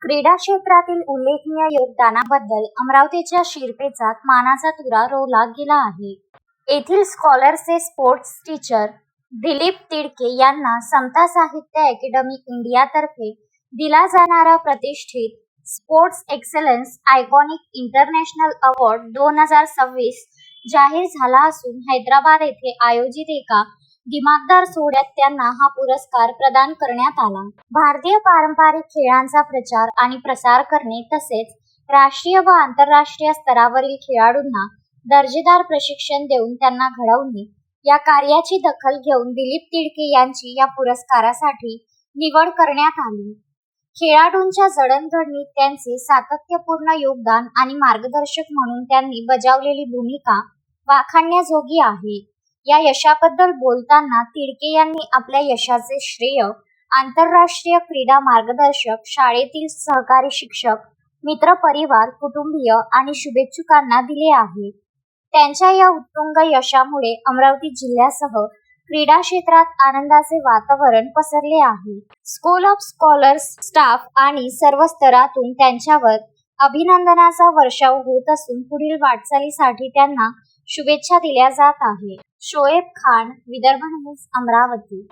क्रीडा क्षेत्रातील उल्लेखनीय योगदानाबद्दल अमरावतीच्या शिरपेचात मानाचा तुरा रोवला गेला आहे. येथील स्कॉलरचे स्पोर्ट्स टीचर दिलीप तिडके यांना समता साहित्य अकॅडमी इंडियातर्फे दिला जाणारा प्रतिष्ठित sports excellence iconic international award 2026 जाहीर झाला असून हैदराबाद येथे आयोजित एका दिमाखदार सोहळ्यात त्यांना हा पुरस्कार प्रदान करण्यात आला. भारतीय पारंपरिक खेळांचा प्रचार आणि प्रसार करणे तसेच राष्ट्रीय व आंतरराष्ट्रीय स्तरावरील खेळाडूंना दर्जेदार प्रशिक्षण देऊन त्यांना घडवणे या कार्याची दखल घेऊन दिलीप तिडके यांची या पुरस्कारासाठी निवड करण्यात आली. खेळाडूंच्या जडणघडणीत त्यांचे सातत्यपूर्ण योगदान आणि मार्गदर्शक म्हणून त्यांनी बजावलेली भूमिका वाखाणण्याजोगी आहे. या यशाबद्दल बोलताना तिडके यांनी आपल्या यशाचे श्रेय आंतरराष्ट्रीय क्रीडा मार्गदर्शक, शाळेतील सहकारी शिक्षक, मित्रपरिवार, कुटुंबीय आणि शुभेच्छुकांना दिले आहे. त्यांच्या या उत्तुंग यशामुळे अमरावती जिल्ह्यासह क्रीडा क्षेत्रात आनंदाचे वातावरण पसरले आहे. स्कूल ऑफ स्कॉलर्स स्टाफ आणि सर्व स्तरातून त्यांच्यावर अभिनंदनाचा वर्षाव होत असून पुढील वाटचालीसाठी त्यांना शुभेच्छा दिल्या जात आहे. शोएब खान, विदर्भ न्यूज, अमरावती.